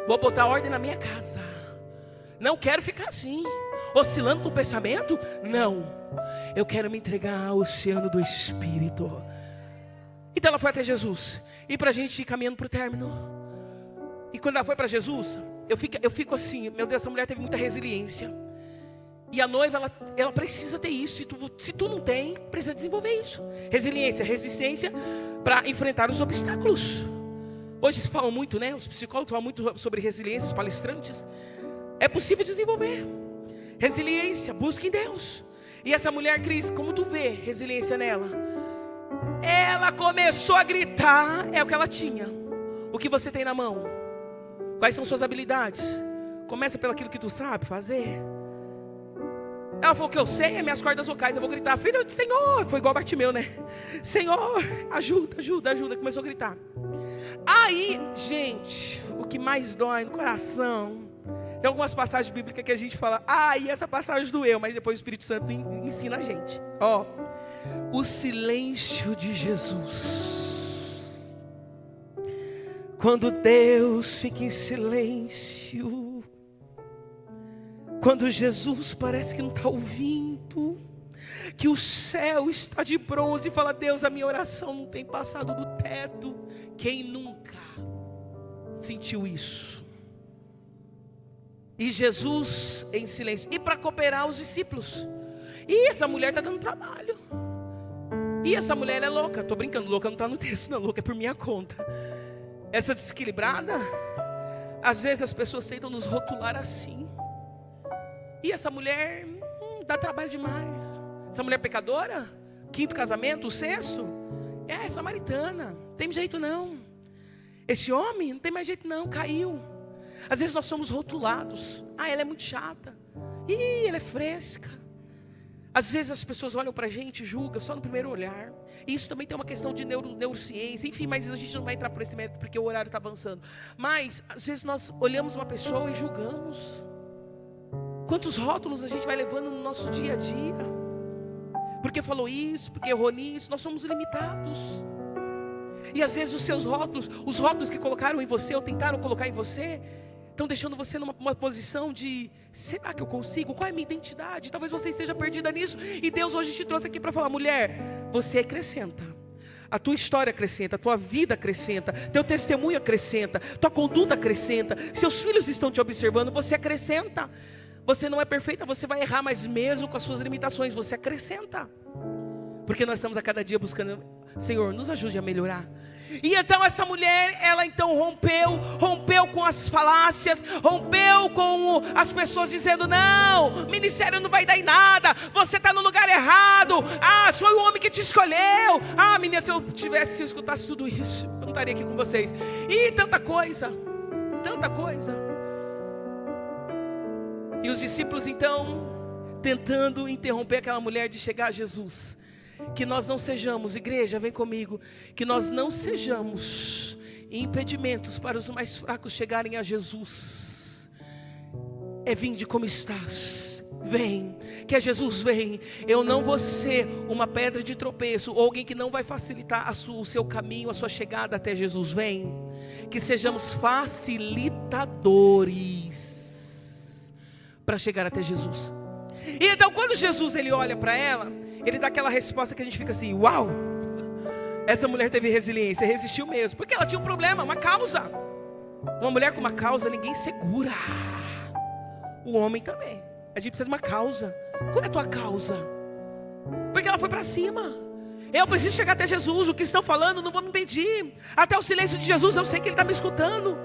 Vou botar ordem na minha casa. Não quero ficar assim, oscilando com o pensamento. Não, eu quero me entregar ao oceano do Espírito. Então ela foi até Jesus. E para a gente ir caminhando para o término. E quando ela foi para Jesus, eu fico assim: meu Deus, essa mulher teve muita resiliência. E a noiva, ela precisa ter isso. Se tu não tem, precisa desenvolver isso. Resiliência, resistência para enfrentar os obstáculos. Hoje se falam muito, né? Os psicólogos falam muito sobre resiliência, os palestrantes. É possível desenvolver resiliência, busca em Deus. E essa mulher, Cris, como tu vê resiliência nela? Ela começou a gritar. É o que ela tinha. O que você tem na mão? Quais são suas habilidades? Começa pelo aquilo que tu sabe fazer. Ela falou que eu sei, é minhas cordas vocais, eu vou gritar. Filho do Senhor, foi igual Bartimeu, né? Senhor, ajuda, ajuda, ajuda. Começou a gritar. Aí, gente, o que mais dói no coração, tem algumas passagens bíblicas que a gente fala, e essa passagem doeu, mas depois o Espírito Santo ensina a gente. O silêncio de Jesus. Quando Deus fica em silêncio, quando Jesus parece que não está ouvindo, que o céu está de bronze e fala, Deus, a minha oração não tem passado do teto. Quem nunca sentiu isso? E Jesus em silêncio. E para cooperar os discípulos. E essa mulher está dando trabalho. E essa mulher é louca. Estou brincando, louca não está no texto não, louca é por minha conta. Essa desequilibrada, às vezes as pessoas tentam nos rotular assim. E essa mulher dá trabalho demais. Essa mulher pecadora, 5º casamento, o 6º, é samaritana, não tem jeito não. Esse homem não tem mais jeito não, caiu. Às vezes nós somos rotulados. Ela é muito chata. Ela é fresca. Às vezes as pessoas olham pra gente e julgam só no primeiro olhar. E isso também tem uma questão de neurociência. Enfim, mas a gente não vai entrar por esse método porque o horário está avançando. Mas às vezes nós olhamos uma pessoa e julgamos. Quantos rótulos a gente vai levando no nosso dia a dia? Porque falou isso, porque errou nisso. Nós somos limitados. E às vezes os seus rótulos, os rótulos que colocaram em você ou tentaram colocar em você, estão deixando você numa posição de, será que eu consigo? Qual é a minha identidade? Talvez você esteja perdida nisso. E Deus hoje te trouxe aqui para falar, mulher, você acrescenta. A tua história acrescenta, a tua vida acrescenta, teu testemunho acrescenta, tua conduta acrescenta. Seus filhos estão te observando, você acrescenta. Você não é perfeita, você vai errar, mas mesmo com as suas limitações, você acrescenta. Porque nós estamos a cada dia buscando, Senhor, nos ajude a melhorar. E então essa mulher, ela então rompeu com as falácias, rompeu com as pessoas dizendo, não, ministério não vai dar em nada, você está no lugar errado, foi o homem que te escolheu. Menina, se eu escutasse tudo isso, eu não estaria aqui com vocês. E tanta coisa. E os discípulos então, tentando interromper aquela mulher de chegar a Jesus. Que nós não sejamos, igreja, vem comigo, que nós não sejamos impedimentos para os mais fracos chegarem a Jesus. Vinde como estás, vem, que Jesus vem. Eu não vou ser uma pedra de tropeço, ou alguém que não vai facilitar o seu caminho, a sua chegada até Jesus. Vem, que sejamos facilitadores para chegar até Jesus. E então quando Jesus ele olha para ela, ele dá aquela resposta que a gente fica assim, uau, essa mulher teve resiliência, resistiu mesmo, porque ela tinha um problema, uma causa. Uma mulher com uma causa ninguém segura. O homem também, a gente precisa de uma causa. Qual é a tua causa? Porque ela foi para cima. Eu preciso chegar até Jesus, o que estão falando não vou me impedir. Até o silêncio de Jesus, eu sei que Ele está me escutando.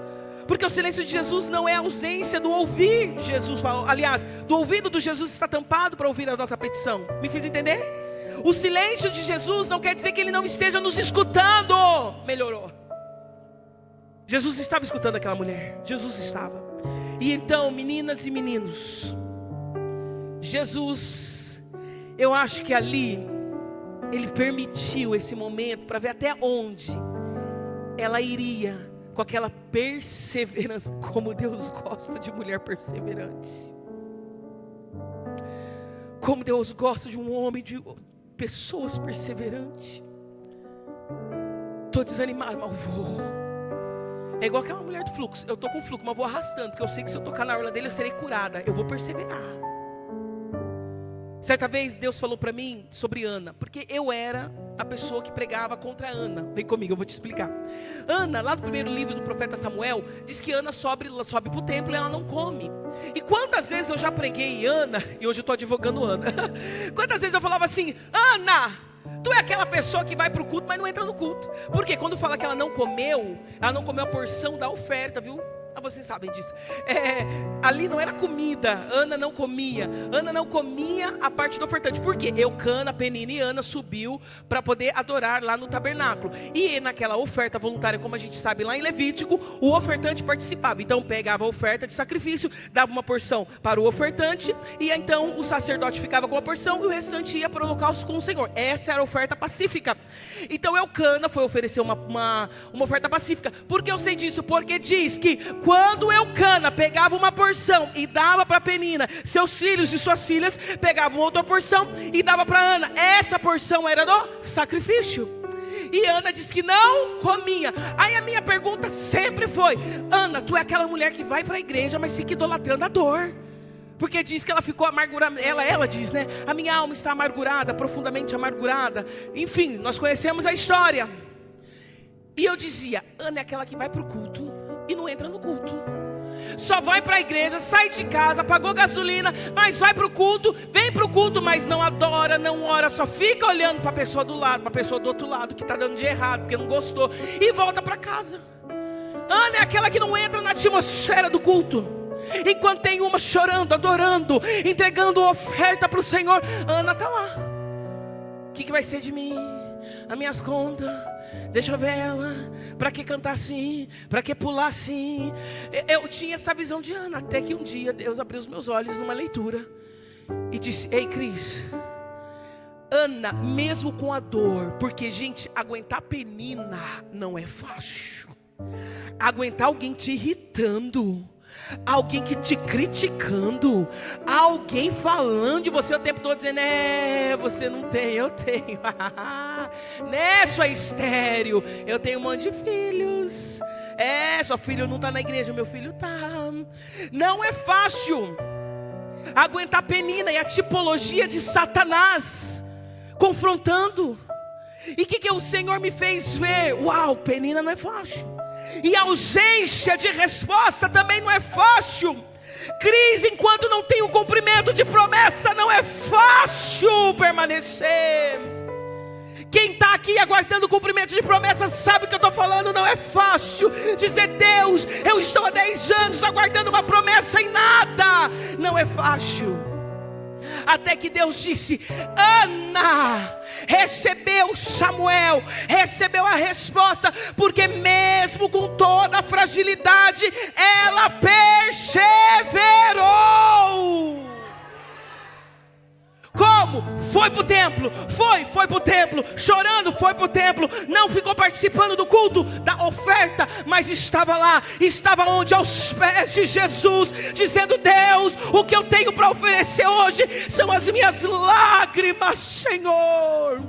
Porque o silêncio de Jesus não é a ausência do ouvir Jesus falar. Aliás, do ouvido de Jesus está tampado para ouvir a nossa petição. Me fiz entender? O silêncio de Jesus não quer dizer que Ele não esteja nos escutando. Melhorou. Jesus estava escutando aquela mulher. Jesus estava. E então, meninas e meninos, Jesus, eu acho que ali Ele permitiu esse momento para ver até onde ela iria com aquela perseverança. Como Deus gosta de mulher perseverante. Como Deus gosta de um homem, de pessoas perseverantes. Estou desanimado, mas vou. É igual aquela mulher do fluxo. Eu estou com fluxo, mas vou arrastando, porque eu sei que se eu tocar na orla dele eu serei curada. Eu vou perseverar. Certa vez Deus falou para mim sobre Ana, porque eu era a pessoa que pregava contra Ana. Vem comigo, eu vou te explicar. Ana, lá no primeiro livro do profeta Samuel, diz que Ana sobe para o templo e ela não come. E quantas vezes eu já preguei Ana, e hoje eu estou advogando Ana. Quantas vezes eu falava assim, Ana, tu é aquela pessoa que vai para o culto, mas não entra no culto. Porque quando fala que ela não comeu a porção da oferta, viu? Vocês sabem disso. Ali não era comida. Ana não comia a parte do ofertante. Por quê? Eucana, Penina e Ana subiu para poder adorar lá no tabernáculo. E naquela oferta voluntária, como a gente sabe lá em Levítico, o ofertante participava. Então pegava a oferta de sacrifício, dava uma porção para o ofertante, e então o sacerdote ficava com a porção e o restante ia para o holocausto com o Senhor. Essa era a oferta pacífica. Então Eucana foi oferecer uma oferta pacífica. Por que eu sei disso? Porque diz que quando Eucana pegava uma porção e dava para Penina, seus filhos e suas filhas pegavam outra porção e dava para Ana. Essa porção era do sacrifício. E Ana disse que não comia. Aí a minha pergunta sempre foi: Ana, tu é aquela mulher que vai para a igreja, mas fica idolatrando a dor. Porque diz que ela ficou amargurada. Ela diz, né? A minha alma está amargurada, profundamente amargurada. Enfim, nós conhecemos a história. E eu dizia: Ana é aquela que vai para o culto e não entra no culto. Só vai para a igreja, sai de casa, pagou gasolina, mas vai para o culto, vem para o culto, mas não adora, não ora, só fica olhando para a pessoa do lado, para a pessoa do outro lado que está dando de errado, porque não gostou, e volta para casa. Ana é aquela que não entra na atmosfera do culto. Enquanto tem uma chorando, adorando, entregando oferta para o Senhor, Ana está lá. O que vai ser de mim? As minhas contas, deixa eu ver ela. Para que cantar assim? Para que pular assim? Eu tinha essa visão de Ana, até que um dia Deus abriu os meus olhos numa leitura e disse: ei, Cris, Ana, mesmo com a dor, porque gente, aguentar Penina não é fácil. Aguentar alguém te irritando, alguém que te criticando, alguém falando de você o tempo todo, dizendo: você não tem, eu tenho. Né, sua estéril, eu tenho um monte de filhos. Seu filho não está na igreja, meu filho está. Não é fácil aguentar Penina e a tipologia de Satanás confrontando. E o que o Senhor me fez ver? Uau, Penina não é fácil. E a ausência de resposta também não é fácil. Crise enquanto não tem o cumprimento de promessa, não é fácil permanecer. Quem está aqui aguardando o cumprimento de promessa sabe o que eu estou falando. Não é fácil dizer: Deus, eu estou há 10 anos aguardando uma promessa e nada. Não é fácil. Até que Deus disse: Ana recebeu Samuel, recebeu a resposta, porque mesmo com toda a fragilidade, ela perseverou. Como? Foi para o templo, foi para o templo, chorando, foi para o templo, não ficou participando do culto, da oferta, mas estava lá, estava onde? Aos pés de Jesus, dizendo: Deus, o que eu tenho para oferecer hoje são as minhas lágrimas, Senhor.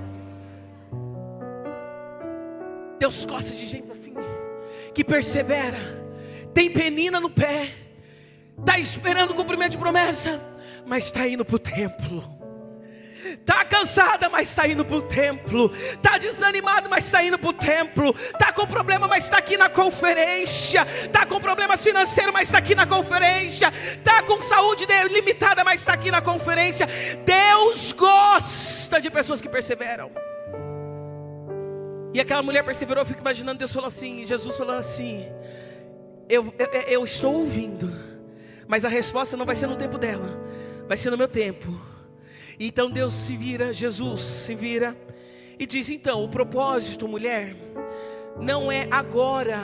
Deus gosta de gente assim, que persevera, tem Penina no pé, está esperando o cumprimento de promessa, mas está indo para o templo. Está cansada, mas está indo para o templo. Está desanimado, mas está indo para o templo. Está com problema, mas está aqui na conferência. Está com problema financeiro, mas está aqui na conferência. Está com saúde limitada, mas está aqui na conferência. Deus gosta de pessoas que perseveram. E aquela mulher perseverou. Eu fico imaginando Deus falando assim, Jesus falando assim: eu estou ouvindo, mas a resposta não vai ser no tempo dela, vai ser no meu tempo. Então Deus se vira, Jesus se vira e diz: então, o propósito, mulher, não é agora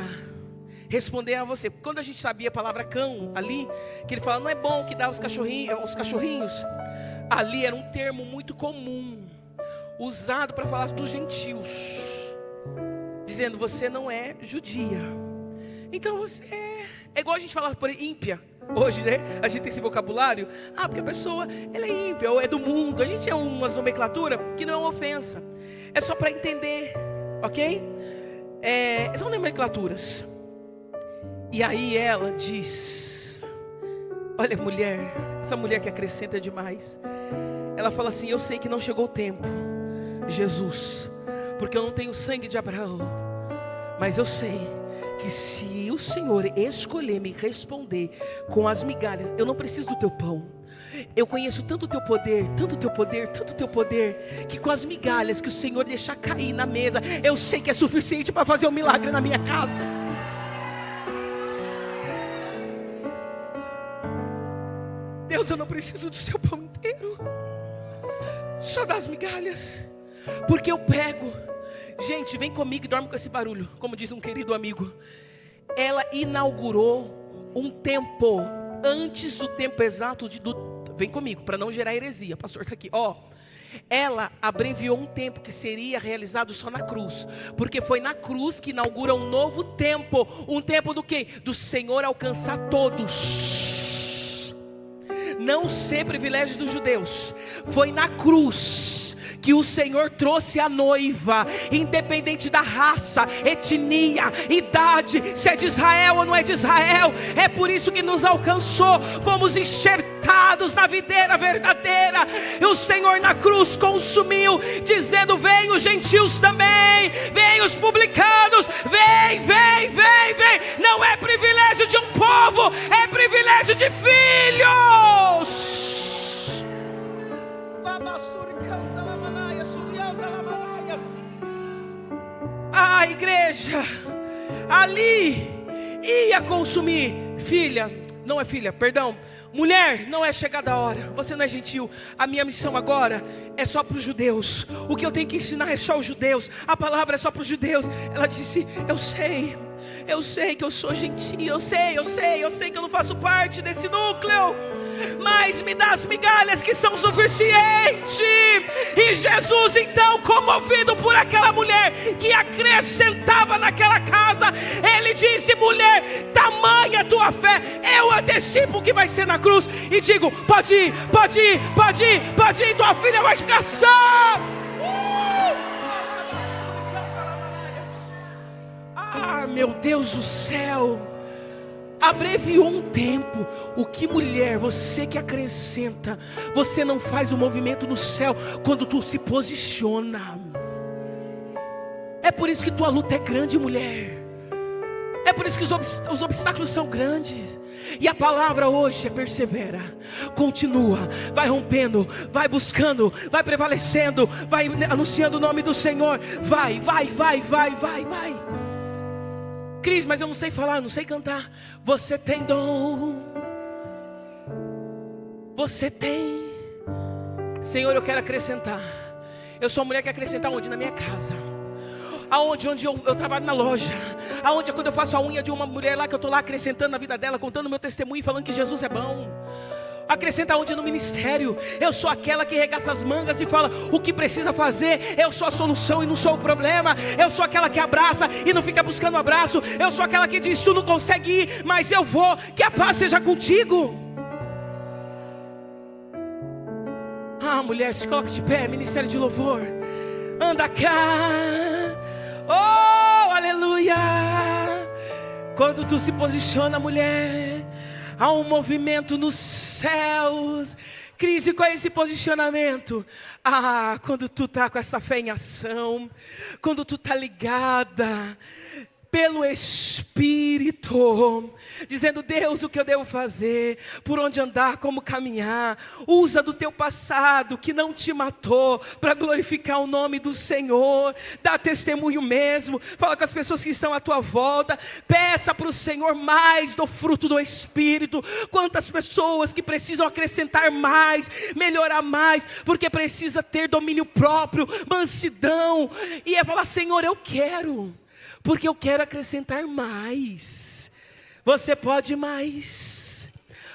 responder a você. Quando a gente sabia a palavra cão ali, que ele fala: não é bom que dá os cachorrinhos. Ali era um termo muito comum, usado para falar dos gentios, dizendo: você não é judia, então você é igual a gente falar por ímpia. Hoje, né, a gente tem esse vocabulário: porque a pessoa, ela é ímpia, ou é do mundo. A gente é umas nomenclatura que não é uma ofensa, é só para entender, ok? São nomenclaturas. E aí ela diz: olha, mulher, essa mulher que acrescenta demais. Ela fala assim: eu sei que não chegou o tempo, Jesus, porque eu não tenho sangue de Abraão, mas eu sei que se o Senhor escolher me responder com as migalhas, eu não preciso do teu pão. Eu conheço tanto o teu poder, tanto o teu poder, tanto o teu poder, que com as migalhas que o Senhor deixar cair na mesa, eu sei que é suficiente para fazer um milagre na minha casa. Deus, eu não preciso do seu pão inteiro, só das migalhas, porque eu pego. Gente, vem comigo e dorme com esse barulho, como diz um querido amigo. Ela inaugurou um tempo antes do tempo exato vem comigo, para não gerar heresia. O pastor está aqui, ela abreviou um tempo que seria realizado só na cruz, porque foi na cruz que inaugura um novo tempo. Um tempo do quê? Do Senhor alcançar todos, não ser privilégio dos judeus. Foi na cruz que o Senhor trouxe a noiva, independente da raça, etnia, idade, se é de Israel ou não é de Israel. É por isso que nos alcançou, fomos enxertados na videira verdadeira. E o Senhor na cruz consumiu, dizendo: vem os gentios também, vem os publicanos, vem, vem, vem, vem. Não é privilégio de um povo, é privilégio de filhos. A igreja ali ia consumir. Filha, não é filha, perdão, mulher, não é chegada a hora, você não é gentil. A minha missão agora é só para os judeus. O que eu tenho que ensinar é só os judeus. A palavra é só para os judeus. Ela disse: eu sei que eu sou gentil, eu sei que eu não faço parte desse núcleo, mas me dá as migalhas que são suficientes. E Jesus, então, comovido por aquela mulher que acrescentava naquela casa, ele disse: mulher, tamanha a tua fé, eu antecipo o que vai ser na cruz e digo: pode ir, pode ir, pode ir, pode ir, tua filha vai ficar sã. Ah, meu Deus do céu, abreviou um tempo. O que mulher, você que acrescenta, você não faz o movimento no céu quando tu se posiciona. É por isso que tua luta é grande, mulher. É por isso que os obstáculos são grandes. E a palavra hoje é: persevera, continua, vai rompendo, vai buscando, vai prevalecendo, vai anunciando o nome do Senhor. Vai. Cris, mas eu não sei falar, eu não sei cantar. Você tem dom, você tem. Senhor, eu quero acrescentar. Eu sou uma mulher que acrescentar onde? Na minha casa. Aonde eu trabalho na loja. Aonde é quando eu faço a unha de uma mulher lá, que eu estou lá acrescentando na vida dela, contando meu testemunho e falando que Jesus é bom. Acrescenta onde? No ministério. Eu sou aquela que regaça as mangas e fala o que precisa fazer. Eu sou a solução e não sou o problema. Eu sou aquela que abraça e não fica buscando abraço. Eu sou aquela que diz: tu não consegue ir, mas eu vou, que a paz seja contigo. Ah, mulher, se coloca de pé, ministério de louvor. Anda cá. Oh, aleluia. Quando tu se posiciona, mulher, há um movimento nos céus. Cris, qual é esse posicionamento? Ah, quando tu está com essa fé em ação, quando tu está ligada pelo Espírito, dizendo: Deus, o que eu devo fazer, por onde andar, como caminhar. Usa do teu passado que não te matou para glorificar o nome do Senhor. Dá testemunho mesmo, fala com as pessoas que estão à tua volta. Peça para o Senhor mais do fruto do Espírito. Quantas pessoas que precisam acrescentar mais, melhorar mais, porque precisa ter domínio próprio, mansidão. E é falar: Senhor, eu quero, porque eu quero acrescentar mais. Você pode mais.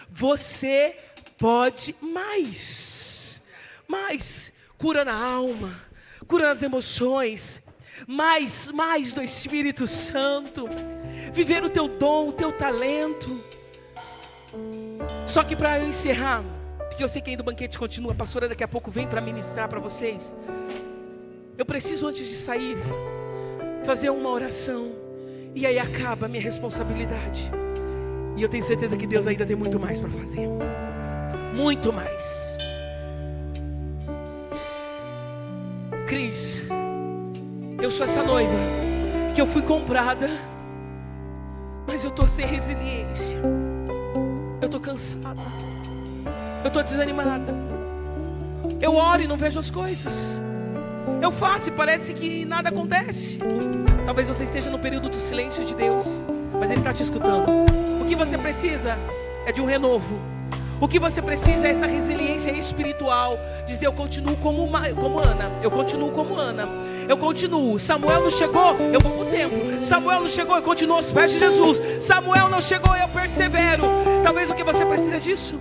Você pode mais. Mais cura na alma, cura nas emoções, mais do Espírito Santo. Viver o teu dom, o teu talento. Só que para eu encerrar, porque eu sei que ainda o banquete continua, a pastora daqui a pouco vem para ministrar para vocês. Eu preciso, antes de sair, fazer uma oração, e aí acaba a minha responsabilidade. E eu tenho certeza que Deus ainda tem muito mais para fazer. Muito mais. Cris, eu sou essa noiva que eu fui comprada, mas eu estou sem resiliência. Eu estou cansada. Eu estou desanimada. Eu oro e não vejo as coisas. Eu faço e parece que nada acontece. Talvez você esteja no período do silêncio de Deus, mas Ele está te escutando. O que você precisa é de um renovo. O que você precisa é essa resiliência espiritual. Dizer, eu continuo como Ana. Eu continuo como Ana. Eu continuo. Samuel não chegou, eu vou para o templo. Samuel não chegou, eu continuo aos pés de Jesus. Samuel não chegou, eu persevero. Talvez o que você precisa é disso.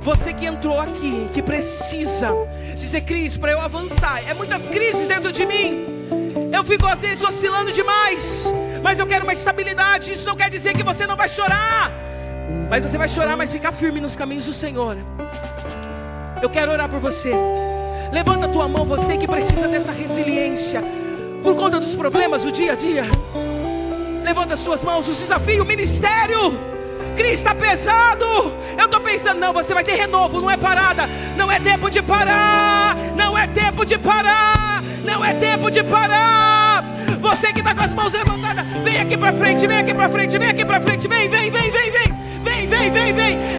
Você que entrou aqui, que precisa dizer, Cris, para eu avançar. É muitas crises dentro de mim. Eu fico às vezes oscilando demais, mas eu quero uma estabilidade. Isso não quer dizer que você não vai chorar, mas você vai chorar, mas ficar firme nos caminhos do Senhor. Eu quero orar por você. Levanta a tua mão, você que precisa dessa resiliência por conta dos problemas do dia a dia. Levanta as suas mãos. Os desafios, o ministério, Cris, está pesado. Eu estou pensando, não, você vai ter renovo, não é parada. Não é tempo de parar. Não é tempo de parar. Não é tempo de parar. Você que está com as mãos levantadas, vem aqui para frente, vem aqui para frente, vem aqui para frente, vem, vem, vem, vem, vem. Vem, vem, vem, vem.